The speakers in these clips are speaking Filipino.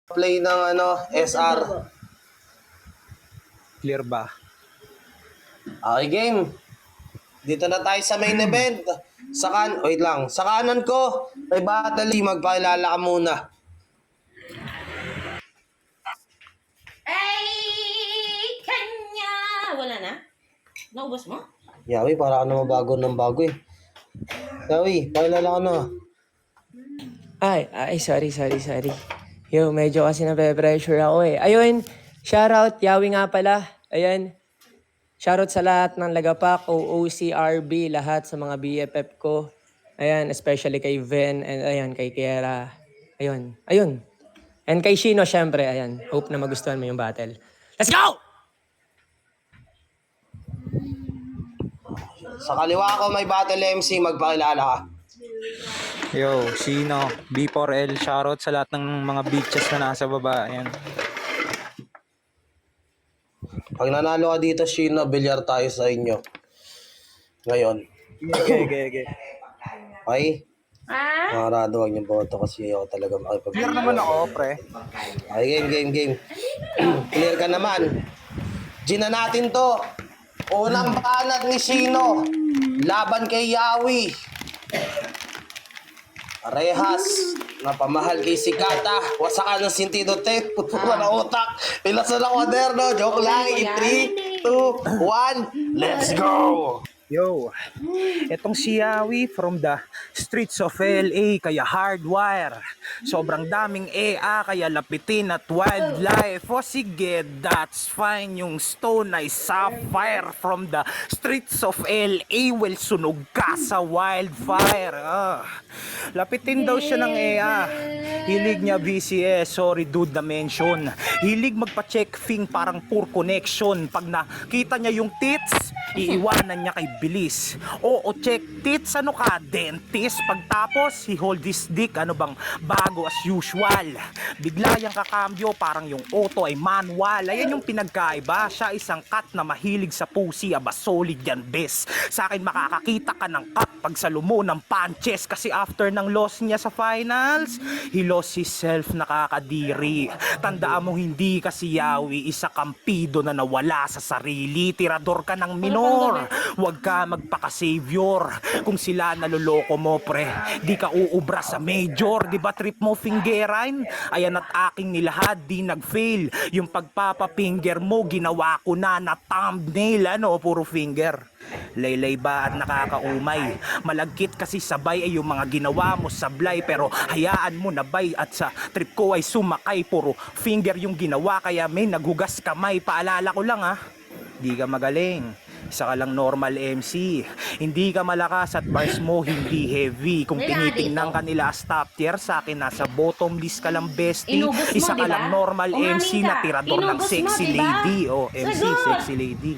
Play ng SR. Clear ba? Okay, game. Dito na tayo sa main event. Wait lang. Sa kanan ko, may battle. Magpakilala ka muna. Ay, kanya! Wala na? Naubos mo? Yawi, para ka naman bago ng bago eh. Yawi, pakilala ka na. Ay, sorry. Yo, medyo kasi nape-pressure ako eh. Ayun, shoutout, Yawi nga pala. Ayun, shoutout sa lahat ng Lagapak, OOC, RB, lahat sa mga BFF ko. Ayan, especially kay Ven, and ayan, kay Kiera. Ayun. And kay Shino, syempre, ayan. Hope na magustuhan mo yung battle. Let's go! Sa kaliwa ko, may battle MC. Magpakilala ka. Yo, Shino, B4L, shoutout sa lahat ng mga bitches na nasa baba. Ayan. Pag nanalo ka dito, Shino, bilyar tayo sa inyo. Ngayon. Okay. Okay? Ah? Makarado, huwag niyong boto kasi ako talaga makipag- Clear naman ako, pre. Okay, game. Clear ka naman. Gina natin to. Unang banat ni Shino. Laban kay Yawi. Parehas. Napamahal kay Sikata. Wasakan ng sintido te. Putura na utak. Pilasan ng kwaderno. Joke lang. In 3, 2, 1. Let's go! Yo, etong si Yawi from the streets of LA, kaya hardwire. Sobrang daming EA, kaya lapitin at wildlife. O sige, that's fine. Yung stone ay sapphire from the streets of LA. Well, sunog ka sa wildfire. Lapitin daw siya ng EA. Hilig niya BCS, sorry dude na mention. Hilig magpa-check thing parang poor connection. Pag nakita niya yung tits, iiwanan niya kay bilis. Oo, check tits, ano ka, dentist? Pagtapos, he hold this dick, ano bang bago as usual. Bigla yung kakambyo, parang yung auto ay manual. Ayan yung pinagkaiba, siya isang cut na mahilig sa pussy, aba solid yan bes. Sa akin makakakita ka ng cut pag salumo ng punches. Kasi after ng loss niya sa finals, he lost himself, nakakadiri. Tandaan mo hindi kasi Yawi, isa kampido na nawala sa sarili. Tirador ka ng minor. Huwag ka magpaka-savior. Kung sila naloloko mo, pre, di ka uubra sa major. Di ba trip mo fingeran? Ayan at aking nilahad, di nag-fail. Yung pagpapapinger mo, ginawa ko na thumbnail. Ano, puro finger. Laylay ba at nakakaumay? Malagkit kasi sabay ay yung mga ginawa mo sablay. Pero hayaan mo na bay at sa trip ko ay sumakay. Puro finger yung ginawa kaya may naghugas kamay. Paalala ko lang di ka magaling. Isa ka lang normal MC. Hindi ka malakas at bars mo hindi heavy. Kung tinitingnan ka nila as top tier, sa akin nasa bottom list ka lang bestie. Isa ka lang normal MC na tirador ng sexy lady. O MC, sexy lady.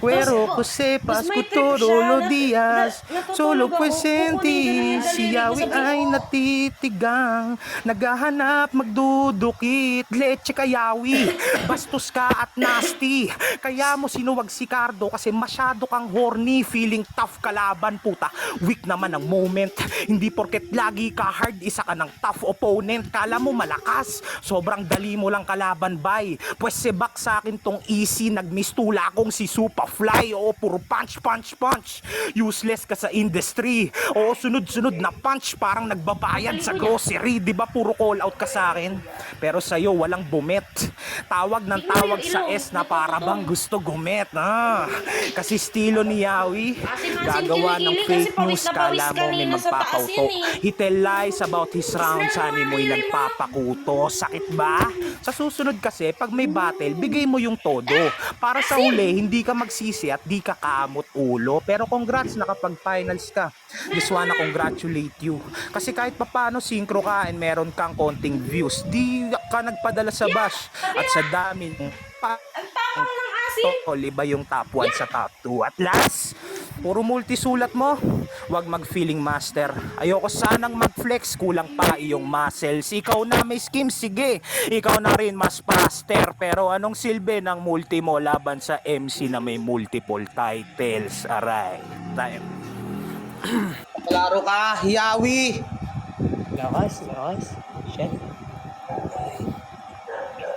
Pero ko sepas ko todos los días, solo presente, si Yawi ay natitigang, naghahanap magdudukit, leche ka Yawi, bastos ka at nasty, kaya mo sinuwag si Cardo kasi masyado kang horny, feeling tough kalaban puta, weak naman ang moment, hindi porket lagi ka hard, isa ka ng tough opponent, kala mo malakas, sobrang dali mo lang kalaban bay, pues sebak sa akin tong easy, nagmistula akong si Super Fly, oo, puro punch. Useless ka sa industry. Oo, sunod-sunod na punch, parang nagbabayad sa grocery. Di ba puro call out ka sa akin? Pero sa'yo, walang bumet. Tawag ng tawag sa S na para bang gusto gumet. Kasi estilo ni Yawi, gagawa ng fake news, kala mo may magpapauto. He tell lies about his round, sani mo'y nagpapakuto. Sakit ba? Sa susunod kasi, pag may battle, bigay mo yung todo. Para sa huli, hindi ka magsisi at di ka kamot ulo. Pero congrats, nakapag-finals ka. Just wanna congratulate you. Kasi kahit papano synchro ka and meron kang konting views, di ka nagpadala sa bash. At sa dami Ang tapang ng asin! iba yung top 1 sa top 2. At last, puro multisulat mo. Huwag mag-feeling master. Ayoko sanang mag-flex, kulang pa iyong muscles. Ikaw na may schemes, sige. Ikaw na rin mas faster. Pero anong silbi ng multi mo laban sa MC na may multiple titles? Aray, time. Palaro ka, Yawi. Lakas. Shit.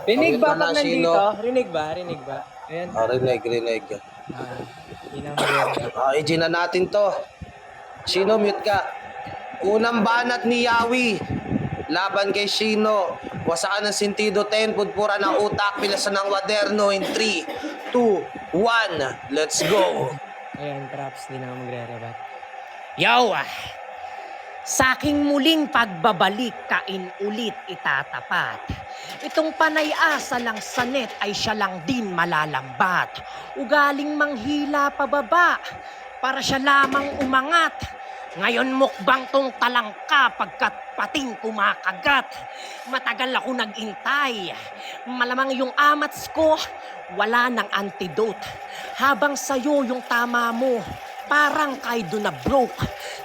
Rinig ba Pagit na, pag Shino. nandito? Rinig ba? Rinig ba? Ayan. Rinig. Hindi na maganda. IG na natin to. Shino, mute ka. Unang banat ni Yawi. Laban kay Shino. Wasakan ng sentido 10. Pudpura ng utak. Pilasan ng waderno in 3, 2, 1. Let's go. Ayan, props. Hindi na ako magre-rebat. Yo! Sa aking muling pagbabalik, kain ulit itatapat. Itong panay-asa lang sa net ay siya lang din malalambat. Ugaling manghila pababa, para siya lamang umangat. Ngayon mukbang tong talangka pagkat pating kumakagat. Matagal ako nag-intay. Malamang yung amats ko, wala ng antidote. Habang sa'yo yung tama mo, parang kaido na broke.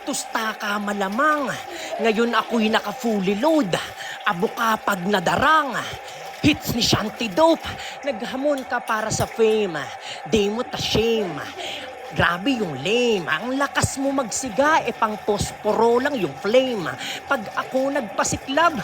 Tusta ka malamang. Ngayon ako'y naka-fully load. Abo ka pag nadarang. Hits ni Shanty Dope. Naghamon ka para sa fame. Di mo ta shame. Grabe yung lame. Ang lakas mo magsiga, pang posporo lang yung flame. Pag ako nagpasiklab,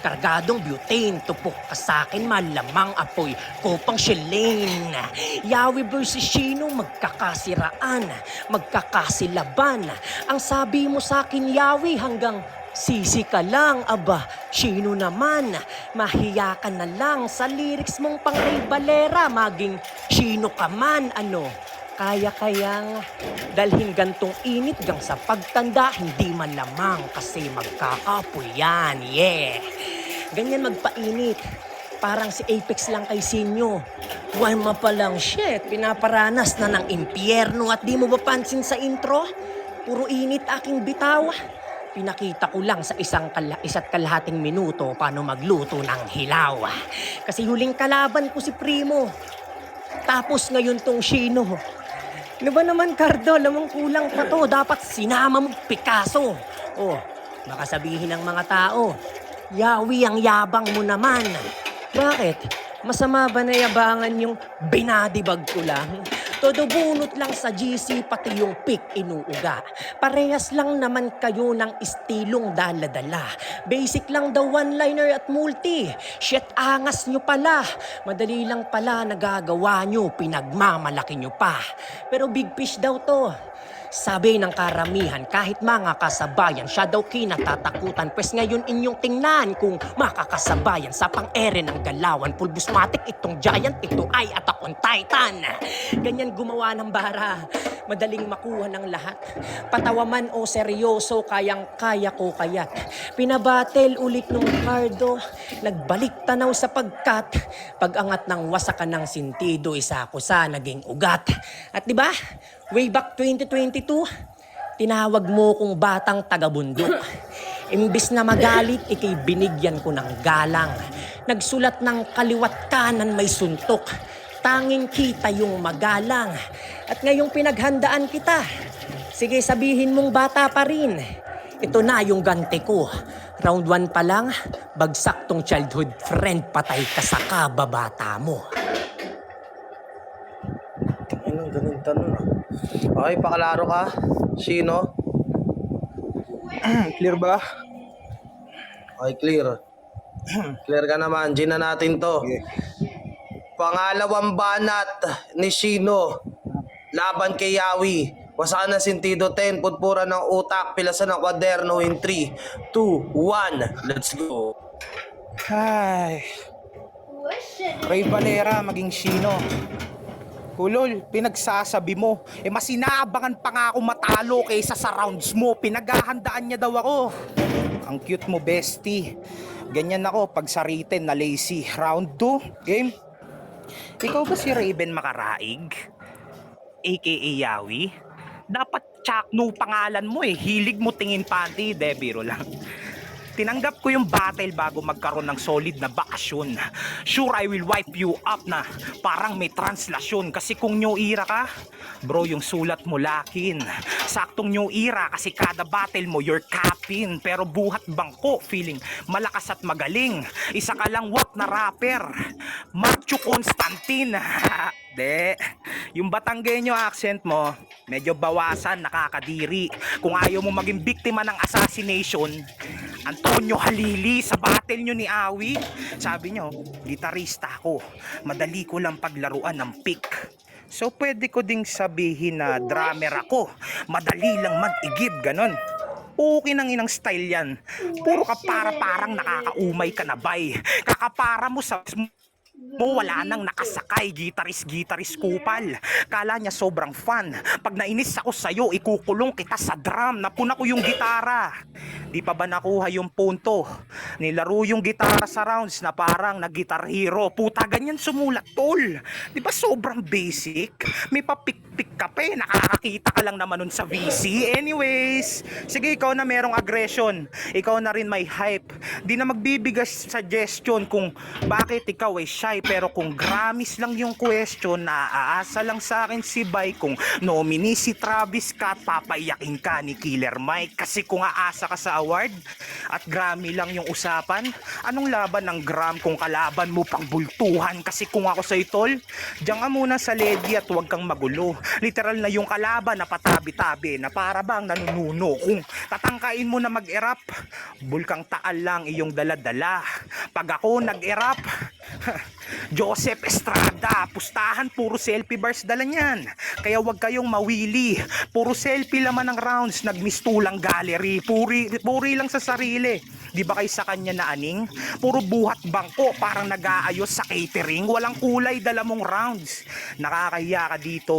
kargadong butane. Tupok ka sa'kin, malamang apoy ko pang shilane. Yawi versus Shino, magkakasiraan, magkakasilaban. Ang sabi mo sa'kin, Yawi, hanggang sisi ka lang, aba, Shino naman. Mahiya ka na lang sa lyrics mong pang Balera, maging Shino ka man, ano. Kaya-kayang dalhin gantong init gang sa pagtanda, hindi man lamang kasi magkakapoy yan, yeah. Ganyan magpainit, parang si Apex lang kay Sinyo. Buwan mo palang shit, pinaparanas na ng impyerno at di mo ba pansin sa intro? Puro init aking bitaw. Pinakita ko lang sa isa't kalahating minuto paano magluto ng hilaw. Kasi huling kalaban ko si Primo. Tapos ngayon tong Shino. Ano ba naman, Cardo? Lamang kulang pa to. Dapat sinama mo Picasso. Oh, baka sabihin ng mga tao, Yawi, ang yabang mo naman. Bakit? Masama ba na yabangan yung binadibag ko lang? Todo bunot lang sa GC, pati yung pick inuuga. Parehas lang naman kayo ng istilong dala-dala. Basic lang daw one-liner at multi. Shit, angas nyo pala. Madali lang pala nagagawa nyo, pinagmamalaki nyo pa. Pero big fish daw to. Sabi ng karamihan, kahit mga kasabayan, siya daw kinatatakutan. Pwes ngayon inyong tingnan kung makakasabayan sa pang-ere ng galawan. Pulbusmatic itong giant, ito ay Attack on Titan. Ganyan gumawa ng bara, madaling makuha ng lahat. Patawa man o seryoso, kayang-kaya ko kaya't. Pinabatel ulit nung Cardo, nagbalik tanaw sapagkat pag-angat ng wasakan ng sintido, isa ko sa naging ugat. At diba, way back 2022, tinawag mo kong batang taga-bundok. Imbis na magalit, ikay binigyan ko ng galang. Nagsulat ng kaliwat kanan may suntok. Tanging kita yung magalang. At ngayong pinaghandaan kita, sige sabihin mong bata pa rin. Ito na yung ganti ko. Round 1 pa lang, bagsak tong childhood friend, patay ka sa kababata mo. Anong ganun tanong? Okay, pakalaro ka, Shino. Clear ba? Okay, clear. Clear ka naman. G na natin to. Pangalawang banat ni Shino. Laban kay Yawi. Wasakan ng sentido 10. Pudpura ng utak. Pilasan ng kwaderno in 3, 2, 1. Let's go. Ay. Ray Valera maging Shino. Hulol, pinagsasabi mo. Masinaabangan pa nga ako matalo kaysa sa rounds mo. Pinaghahandaan niya daw ako. Ang cute mo, bestie. Ganyan ako pag sa written na lazy. Round 2, game. Ikaw ba si Raven Makaraig? A.K.A. Yawi? Dapat Chakno pangalan mo eh. Hilig mo tingin panty, biro lang. Tinanggap ko yung battle bago magkaroon ng solid na bakasyon. Sure, I will wipe you up na parang may translasyon. Kasi kung new era ka, bro, yung sulat mo lakin. Saktong new era kasi kada battle mo, you're captain. Pero buhat bangko, feeling malakas at magaling. Isa ka lang wak na rapper, Macho Constantine. De, yung Batanggenyo accent mo, medyo bawasan, nakakadiri. Kung ayaw mo maging biktima ng assassination, Antonio Halili sa battle nyo ni Awi. Sabi nyo, gitarista ako. Madali ko lang paglaruan ng pick. So pwede ko ding sabihin na drummer ako. Madali lang mag-igib, ganon. Okay nang inang style yan. Puro ka parang nakakaumay ka na bay. Kakapara mo sa mo wala nang nakasakay, gitaris kupal. Kala niya sobrang fun. Pag nainis ako sa'yo, ikukulong kita sa drum. Napuna ko yung gitara. Di pa ba nakuha yung punto? Nilaro yung gitara sa rounds na parang nag-guitar hero. Puta, ganyan sumulat, tol. Di ba sobrang basic? May papik-pik ka pa eh. Nakakakita ka lang naman nun sa VC. Anyways, sige, ikaw na merong aggression. Ikaw na rin may hype. Di na magbibigas suggestion kung bakit ikaw ay shy. Pero kung Grammys lang yung question, naaasa lang sa akin si Bay kung nominee si Travis Scott, papayakin ka ni Killer Mike. Kasi kung aasa ka sa award at Grammy lang yung usapan, anong laban ng Gram kung kalaban mo pang bultuhan? Kasi kung ako sa'yo, tol, diyan ka muna sa lady at huwag kang magulo. Literal na yung kalaban na patabi-tabi na para bang nanununo. Kung tatangkain mo na mag-erap, bulkang taal lang iyong daladala. Pag ako nag-erap, Joseph Estrada, pustahan, puro selfie bars dala niyan. Kaya wag kayong mawili. Puro selfie laman ng rounds, nagmistulang gallery. Puri lang sa sarili. Di ba kay sa kanya na aning? Puro buhat bangko, parang nag-aayos sa catering. Walang kulay, dala mong rounds. Nakakahiya ka dito.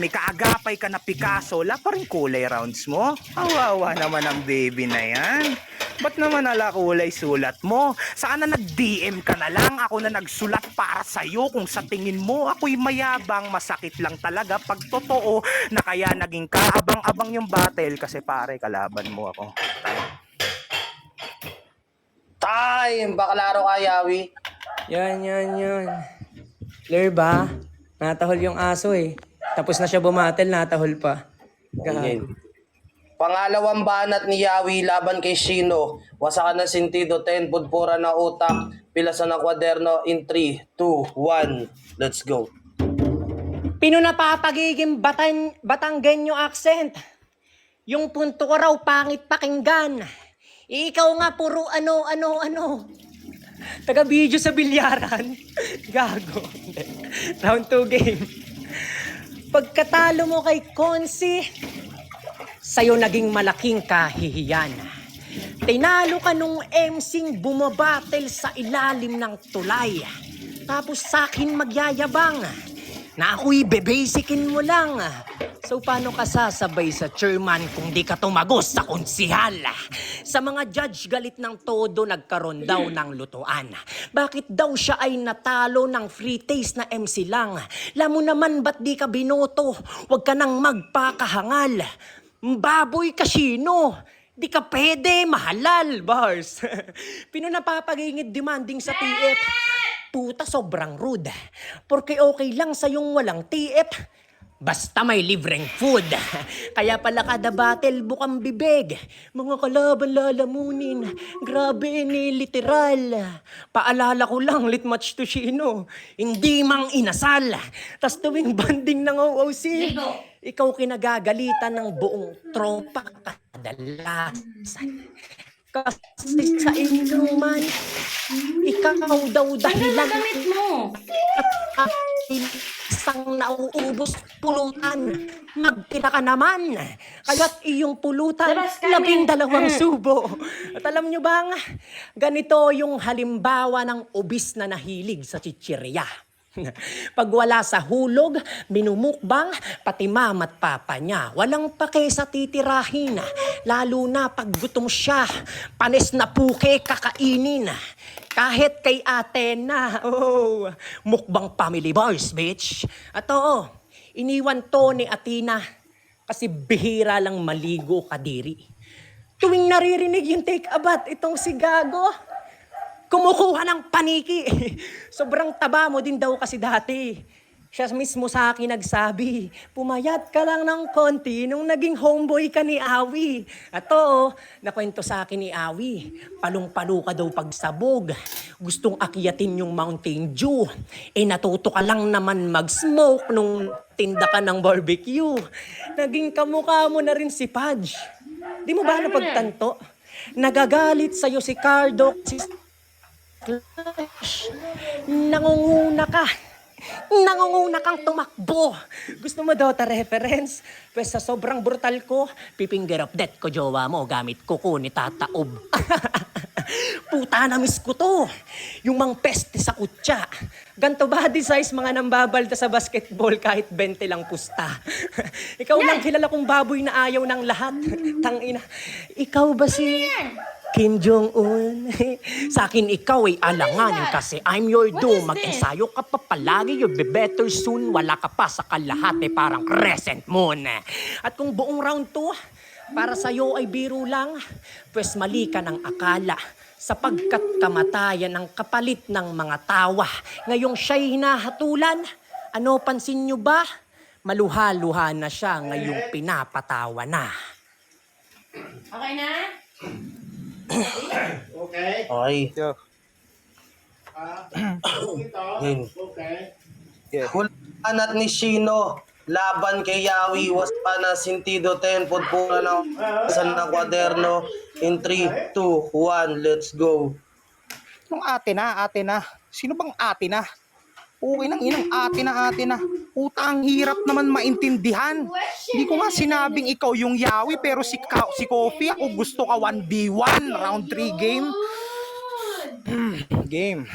May kaagapay ka na Picasso, wala pa rin kulay rounds mo. Awawa naman ang baby na yan. Ba't naman ala kulay sulat mo? Sana nag-DM ka na lang, ako na nagsulat para sa'yo. Kung sa tingin mo ako'y mayabang, masakit lang talaga pag totoo na kaya naging kaabang-abang yung battle. Kasi pare, kalaban mo ako. Time! Baklaro ka, Yawi. Yan. Clear ba? Natahol yung aso eh. Tapos na siya bumatel, natahol pa. Ganyan. Pangalawang banat ni Yawi laban kay Shino. Wasakan ng sentido, 10 pudpura ng utak, pilasan ng kwaderno in 3, 2, 1. Let's go. Pinunapapagiging Batanggenyo accent. Yung punto ko raw pangit pakinggan. Ikaw nga puro ano. Taga-video sa bilyaran. Gago. Round 2 game. Pagkatalo mo kay Konsi, sa'yo naging malaking kahihiyan. Tinalo ka nung MC'ng bumabattle sa ilalim ng tulay. Tapos sa'kin magyayabang na ako'y bebasikin mo lang. So paano ka sasabay sa chairman kung di ka tumagos sa konsihal? Sa mga judge galit ng todo, nagkaroon daw ng lutuan. Bakit daw siya ay natalo ng free taste na MC lang? Lamo naman ba't di ka binoto? Huwag ka nang magpakahangal. Baboy kasino. Di ka pwede, mahalal, bars. Pinunapapagingid demanding sa TF. Puta, sobrang rude. Porque okay lang sa yung walang TF. Basta may libreng food. Kaya pala kada battle bukang bibig. Mga kalaban lalamunin. Grabe ni literal. Paalala ko lang, litmatch to Shino. Hindi mang inasal. Tas tuwing banding ng OOC, ikaw kinagagalitan ng buong tropa kadalasan. Kasi sa inuman, ikaw daw dahilan. Damit mo. At isang nauubos pulutan. Magtira ka naman. Kaya't iyong pulutan, Labas kami. 12 subo. At alam nyo bang, ganito yung halimbawa ng obis na nahilig sa chichirya. Pag wala sa hulog, minumukbang, pati mama't papa niya. Walang pake sa titirahin, lalo na pag gutom siya. Panis na puke kakainin. Kahit kay ate na. Oh, mukbang family bars, bitch. At oo, iniwan to ni Atina kasi bihira lang maligo kadiri. Tuwing naririnig yung take abat, itong si Gago, kumukuha ng paniki. Sobrang taba mo din daw kasi dati. Siya mismo sa akin nagsabi, pumayat ka lang ng konti nung naging homeboy ka ni Awi. At oo, nakwento sa akin ni Awi, palong-palo ka daw pagsabog. Gustong akyatin yung Mountain Dew. Natuto ka lang naman mag-smoke nung tinda ka ng barbecue. Naging kamukha mo na rin si Pudge. Di mo ba napagtanto? Nagagalit sa'yo si Cardo, si Clash. Nangunguna ka. Nangunguna kang tumakbo. Gusto mo daw ta reference? Pues sa sobrang brutal ko, pipinggir of death ko jowa mo gamit kuko ni tataob. Puta na miss ko to. Yung mang peste sa kutya. Ganto body size mga nambabalda sa basketball kahit 20 lang pusta. Ikaw lang kilala kong baboy na ayaw ng lahat. Tangina. Ikaw ba si Kim Jong-un? Sa akin ikaw ay alanganin kasi I'm your doom. Mag-ensayo ka pa palagi, you'll be better soon. Wala ka pa sa kalahati, parang crescent moon. At kung buong round 2, para sa'yo ay biro lang, pues mali ka ng akala. Sapagkat kamatayan ang kapalit ng mga tawa. Ngayong siya'y hinahatulan, ano pansin nyo ba? Maluha-luha na siya, ngayong pinapatawa na. Okay na? Okay. Yo. Game. Yeah. Banat ni Shino laban kay Yawi was pa na sintido 10 pudpura na sa kwaderno in 3, 2, 1, let's go. Nung ate na. Sino bang ate na? Okay nang inang ate na. Puta, ang hirap naman maintindihan. Hindi ko nga sinabing ikaw yung Yawi, pero si Coffee, ako gusto ka 1v1, round 3 game. Game.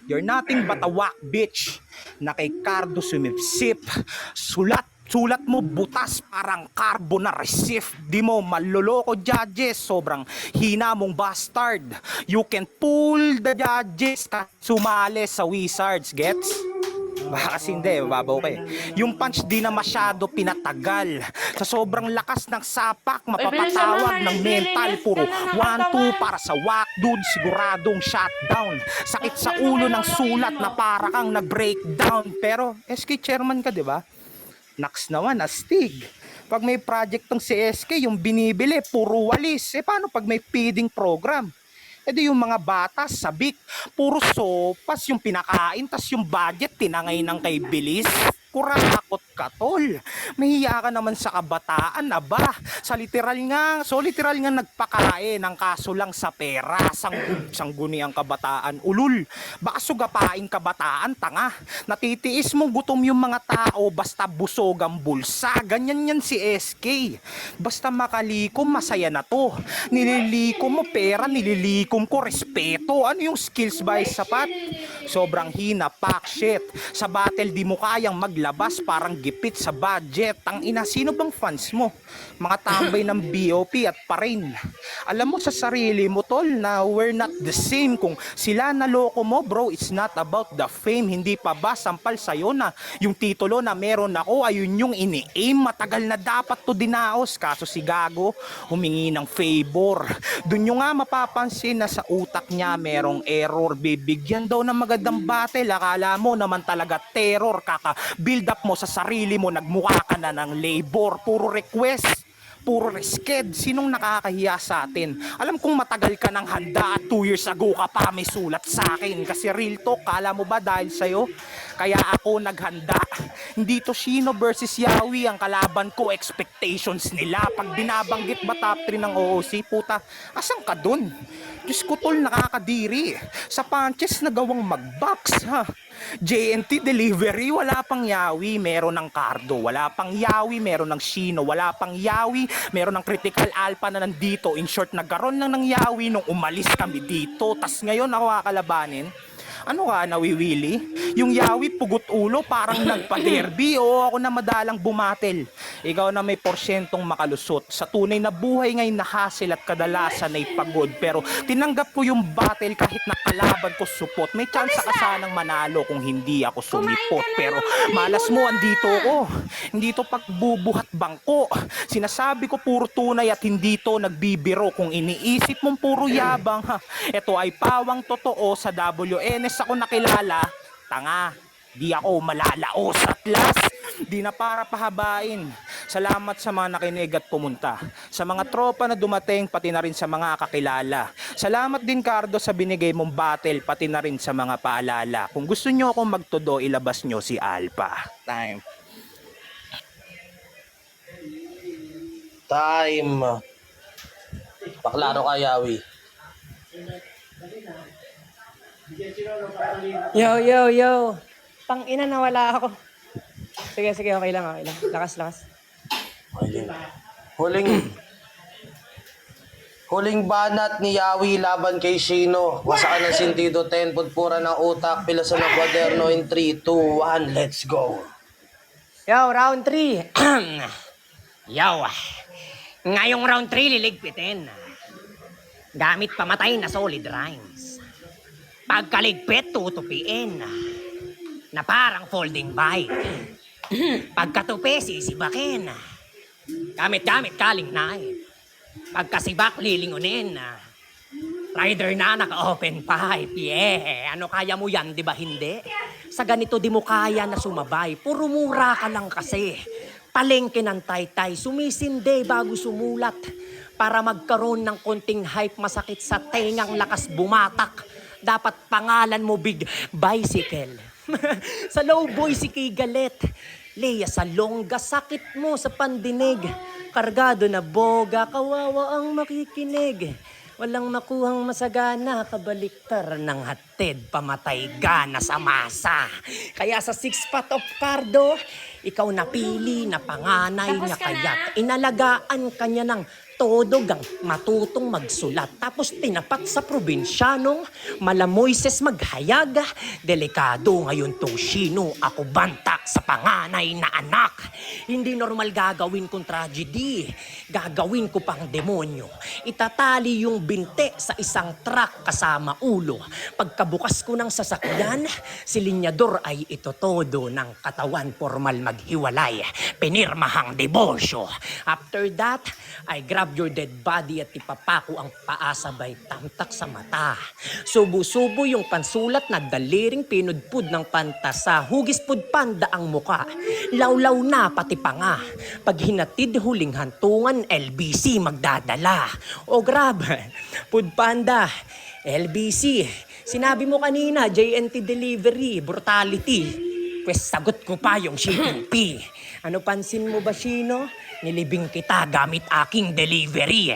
You're nothing but a whack bitch na kay Cardo sumipsip. Sulat mo butas parang carbo na receive. Di mo maloloko judges. Sobrang hina mong bastard. You can pull the judges ka sumali sa Wizards. Gets? Baka kasi hindi, babaw kayo. Yung punch di na masyado pinatagal. Sa sobrang lakas ng sapak, mapapatawag ng mental. Puro 1-2 para sa whack dude, siguradong shutdown. Sakit sa ulo ng sulat na para kang nag-breakdown. Pero SK chairman ka, di ba? Naks naman, astig. Pag may project tong si SK, yung binibili, puro walis. Paano pag may feeding program? Di yung mga bata, sabik, puro sopas yung pinakain, tas yung budget, tinangay ng kay Bilis. Kurakot ka, tol. Mahiya ka naman sa kabataan, aba. Literal nga nagpakain, ang kaso lang sa pera. Sangguni ang kabataan, ulul. Baka sugapain kabataan, tanga. Natitiis mo gutom yung mga tao, basta busog ang bulsa. Ganyan yan si SK. Basta makalikom, masaya na to. Nililikom mo pera, nililikom ko respeto. Ano yung skills ba ay sapat? Sobrang hina, pack shit. Sa battle di mo kayang maglabas, parang gipit sa budget. Ang ina, sino bang fans mo? Mga tambay ng BOP at pa rin. Alam mo sa sarili mo, tol, na we're not the same. Kung sila naloko mo, bro, it's not about the fame. Hindi pa ba sampal sa'yo na yung titulo na meron ako, ayun yung ini-aim. Matagal na dapat to dinaos, kaso si Gago humingi ng favor. Dun nyo nga mapapansin na sa utak niya merong error. Bibigyan daw ng magandang battle, akala mo naman talaga terror. Kaka-build up mo sa sarili mo, nagmukha ka na ng labor. Puro request, puro resked. Sinong nakakahiya sa atin? Alam kong matagal ka ng handa at 2 years ago ka pa may sulat sa akin. Kasi real talk, kala mo ba dahil sa'yo kaya ako naghanda? Hindi to Shino versus Yawi ang kalaban ko, expectations nila. Pag binabanggit ba top 3 ng OOC, puta, asan ka dun? Diyos ko, tol, nakakadiri. Sa punches na gawang mag-box, ha? JNT delivery, wala pang Yawi, meron ng Cardo. Wala pang Yawi, meron ng Shino. Wala pang Yawi, meron ng Critical Alpha na nandito. In short, nagkaroon lang ng Yawi nung umalis kami dito. Tas ngayon ako kakalabanin. Ano ka, nawiwili? Yung Yawi pugot ulo, parang nagpa-derby, o ako na madalang bumatel. Ikaw na may porsyentong makalusot. Sa tunay na buhay ngayon na hassle at kadalasan ay pagod. Pero tinanggap ko yung battle kahit nakalaban ko supot. May chance ka sanang manalo kung hindi ako sumipot. Pero malas mo, andito ko. Hindi to pagbubuhat bangko. Sinasabi ko puro tunay at hindi to nagbibiro. Kung iniisip mong puro yabang, ha, ito ay pawang totoo. Sa WNS ako nakilala, tanga, di ako malalaos at last. Di na para pahabain. Salamat sa mga nakinig at pumunta. Sa mga tropa na dumating, pati na rin sa mga kakilala. Salamat din, Cardo, sa binigay mong battle, pati na rin sa mga paalala. Kung gusto nyo akong magtudo, ilabas nyo si Alpha. Time. Paklaro ka, Yawi. Yo. Tang-ina, nawala ako. Sige, okay lang. Lakas. Huling banat ni Yawi laban kay Shino. Wasakan ng sentido 10, pudpura ng utak, pilasan ng kwaderno in 3, 2, 1, let's go. Yo, round 3. Yo, ngayong round 3 liligpitin. Gamit pamatay na solid rhymes. Pagkaligpit, tutupiin. Na parang folding bike. Pagkatupi, sisibakin. Gamit kaling knife. Pagkasibak, lilingunin. Rider na naka-open pipe. Yeah, ano kaya mo yan, di ba hindi? Sa ganito di mo kaya na sumabay. Puro mura ka lang kasi. Palengke ng taytay, sumisinde bago sumulat. Para magkaroon ng konting hype, masakit sa tengang lakas bumatak. Dapat pangalan mo Big Bicycle. Sa low boy si Kigalit. Leia sa longga, sakit mo sa pandinig. Kargado na boga, kawawa ang makikinig. Walang makuhang masagana, kabaliktar ng hatid, pamatay gana sa masa. Kaya sa 6 pot of cardo, ikaw napili na panganay Tapos niya ka na? kaya't inalagaan kanya ng todo gang matutong magsulat. Tapos tinapat sa probinsyanong malamoises maghayag. Delikado ngayon to Shino, ako banta sa panganay na anak. Hindi normal gagawin kong tragedy. Gagawin ko pang demonyo. Itatali yung binte sa isang truck kasama ulo. Pagkabukas ko ng sasakyan, si linyador ay itotodo ng katawan formal maghiwalay. Pinirmahang debosyo. After that, I grab your dead body at ipapako ang paa sabay tamtak sa mata. Subo-subo yung pansulat na daliring pinudpud ng pantasa. Hugis pud panda ang muka. Lawlaw na pati panga. Pag hinatid huling hantungan, LBC magdadala. O grab, pud panda, LBC. Sinabi mo kanina, JNT delivery, brutality. Pwes sagot ko pa yung shipping fee. Ano pansin mo ba, Shino? Nilibing kita gamit aking delivery.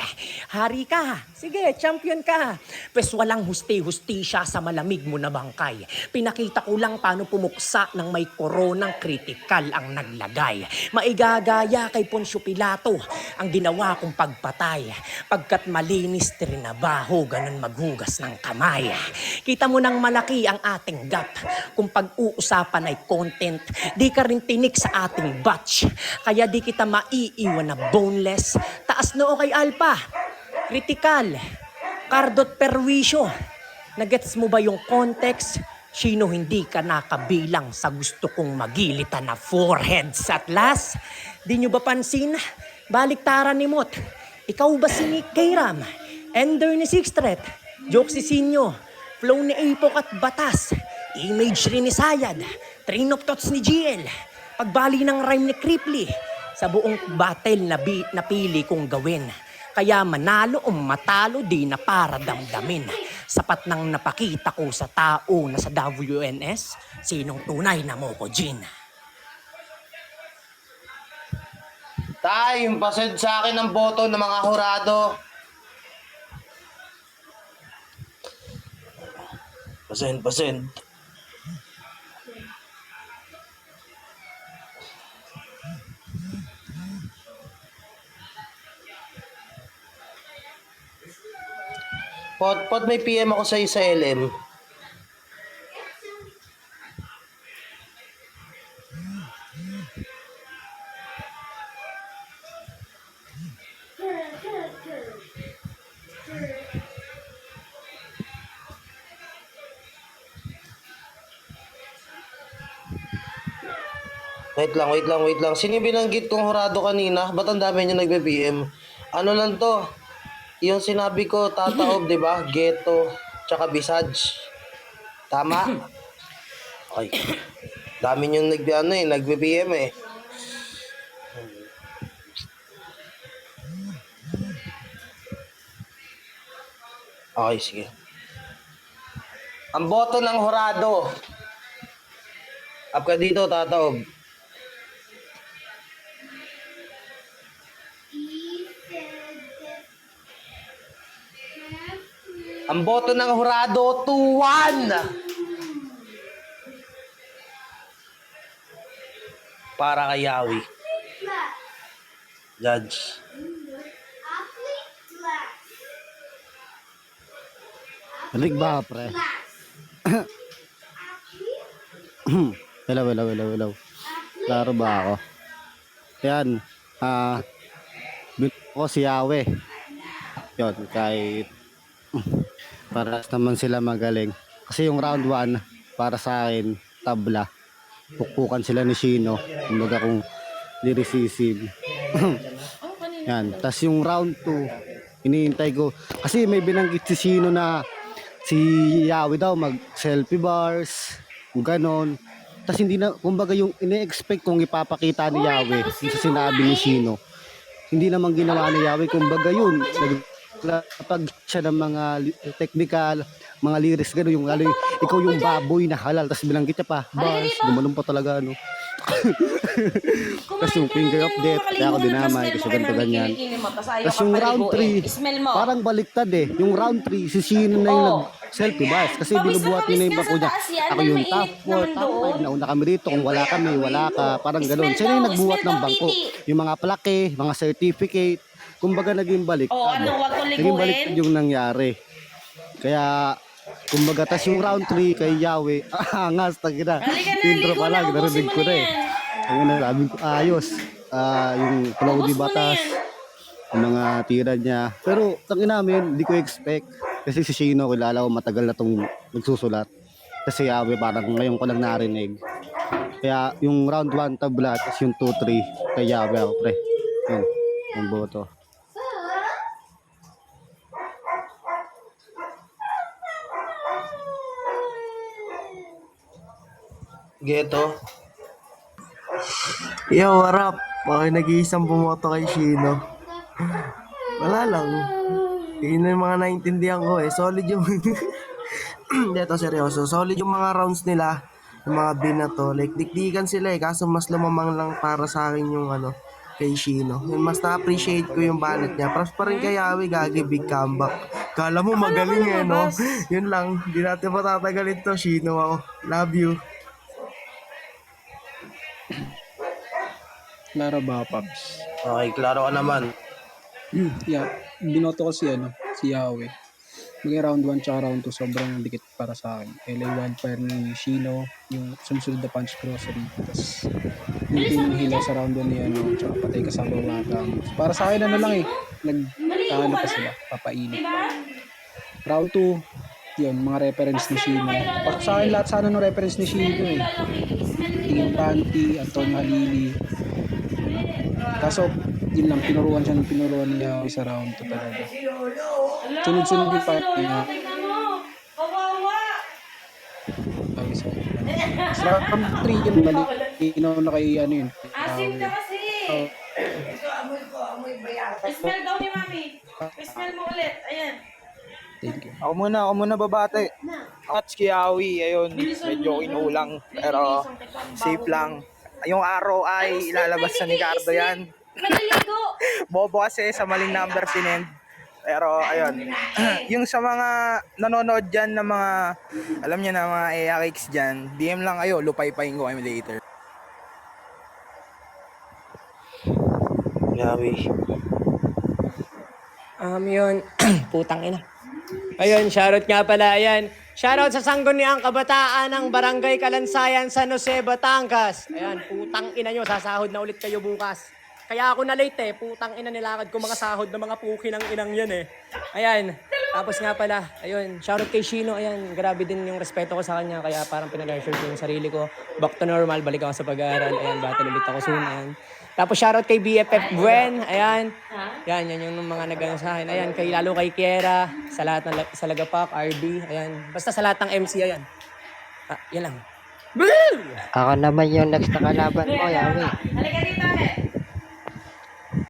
Hari ka. Sige, champion ka. Pwes walang husti-husti siya sa malamig mo na bangkay. Pinakita ko lang paano pumuksa ng may koronang kritikal ang naglagay. Maigagaya kay Poncio Pilato ang ginawa kong pagpatay. Pagkat malinis trinabaho, ganun maghugas ng kamay. Kita mo nang malaki ang ating gap. Kung pag-uusapan ay content, di ka rin tinik sa ating batch. Kaya di kita maiiwan na boneless. Taas noo kay Alpha. Critical. Cardot perwisyo. Nagets mo ba yung context? Sino hindi ka nakabilang sa gusto kong magilitan na foreheads at last? Di nyo ba pansin? Baliktaran ni Mot. Ikaw ba si Nick Kairam? Ender ni Sixth Threat? Joke si Sinyo? Flow ni Apok at Batas? Image rin ni Sayad? Train of thoughts ni GL? Pagbali ng rhyme ni Cripply? Sa buong battle na napili kong gawin. Kaya manalo o matalo di na para damdamin. Sapat nang napakita ko sa tao na sa WNS, sinong tunay na Moko Jin. Tay, pasend sa akin ang boto ng mga hurado. Pasend. Pod, may PM ako sa isa LM. Wait lang. Sino yung binanggit kong hurado kanina? Ba't ang dami niyo nagbe-PM? Ano lang to? Yung sinabi ko, tataob, di ba? Ghetto, tsaka Visage. Tama? Okay. Dami niyong nagbe-PM eh. Okay, sige. Ang boto ng hurado. Up ka dito, tataob. Ang boto ng hurado, 2-1. Para kay Yawi. Judge. Rick ba, pre? Hello. Klaro ba ako? Yan. Bito ko si Yawe. Yun, kahit paras naman sila magaling. Kasi yung round 1, para sa akin, tabla. Pukpukan sila ni Shino. Kumbaga kung di-receive. Yan. Tapos yung round 2, iniintay ko. Kasi may binanggit si Shino na si Yawi daw mag-selfie bars, ganon. Tapos hindi na, kumbaga yung ine-expect kong ipapakita ni Yawi, yung sa sinabi ni Shino. Hindi naman ginawa ni Yawi, kumbaga yun. Kapag siya ng mga technical, mga lyrics, gano'n yung lalo ikaw yung baboy na halal. Tapos binanggit niya pa, bars, gumanon pa talaga, no. Tapos yung finger of death, kaya ako dinamay, kasi ganito ganyan. Tapos yung round 3, parang baliktad eh. Yung round 3, si Shino na yung nag-selfie bars. Kasi binubuhat niya na yung bako niya. Ako yung top 4, top 5, nauna kami rito. Kung wala kami, wala ka. Parang gano'n. Siya na yung nagbuhat ng bangko. Yung mga plaque, mga certificate. Kumbaga naging baliktad. Naging baliktad yung nangyari. Kaya, kumbaga, tas yung round 3 kay Yawe, angas, tagina. Intro pa lang, narinig ko na eh. Ang sabi ko, ayos. Yung Cloudy Batas, yung mga tira niya. Pero, tangin namin, hindi ko expect. Kasi si Shino, kilala ko, matagal na itong nagsusulat. Kasi Yawe, parang ngayon ko lang narinig. Kaya, yung round 1 tabla, tas yung 2-3 kay Yawe ako, pre. Yun, yung boto. Geto. Yo, what up? Bakit nag-iisang bumoto kay Shino? Wala lang. Yun na yung mga naintindihan ko eh. Solid yung... Dito, seryoso. Solid yung mga rounds nila. Yung mga binato. Like, dikdikan sila eh. Kaso mas lumamang lang para sa akin yung ano, kay Shino. Yung mas na-appreciate ko yung banat niya. Props pa rin kay Yawi, gagi, big comeback. Kala mo magaling eh, no? Yun lang. Di natin patatagalin to, Shino ako. Love you. Klaro ba, Pabs? Okay, klaro ka naman. Yeah, binoto ko si Yahweh. Maging round 1 tsaka round 2, sobrang dikit para sa akin. LA Wildfire ni Shino, yung sumusunod na Punch Grocery. Tapos, yung Team Hilo sa round 1 niya, tsaka Patay Ka Sa Bawagang. Para sa akin, lang eh. Nagtalo pa sila, papainit pa. Round 2, yun, mga reference ni Shino. Para sa akin, lahat sana ng reference ni Shino eh. Tingin Panty, Anton Halili. Kaso, yun lang, pinuruan niya sa round 2 talaga. Sunod-sunod yung part niya. Sa round 3 yun, mali. Na kay ano yun. Asim ka kasi. Smell daw ni Mami. Smell mo ulit. Ayan. Thank you. Ako muna babate. At Kiawi, ayun, medyo inulang. Pero safe lang. Yung araw ay ilalabas sa ni Cardo yan. Maliligo. Bobo kasi sa maling number sinend. Pero ayun, yung sa mga nanonood dyan na mga, alam niyo na mga EAKIX dyan, DM lang kayo, lupay-payin ko kami later. Yawi. Yun, putang ina. Ayun, shoutout nga pala, ayan. Shoutout sa sangguniang kabataan ng Barangay Kalansayan, San Jose, Batangas. Ayan, putang ina nyo, sasahod na ulit kayo bukas. Kaya ako na late eh, putang ina nilakad ko mga sahod ng mga puki ng inang yan eh. Ayan, tapos nga pala, ayun, shoutout kay Shino, ayan, grabe din yung respeto ko sa kanya, kaya parang pinag-assure ko yung sarili ko. Back to normal, balik ako sa pag-aaral, ayan, battle ulit ako soon, ayan. Tapos shoutout kay BFF Gwen, ayan. Yan yung mga nagano sa akin. Ayan, lalo kay Kiera, sa lahat ng sa Lagapak, RB, ayan. Basta sa lahat ng MC, ayan. Yan lang. Ako naman yung next na kalaban mo, Yawi. Halika dito, eh.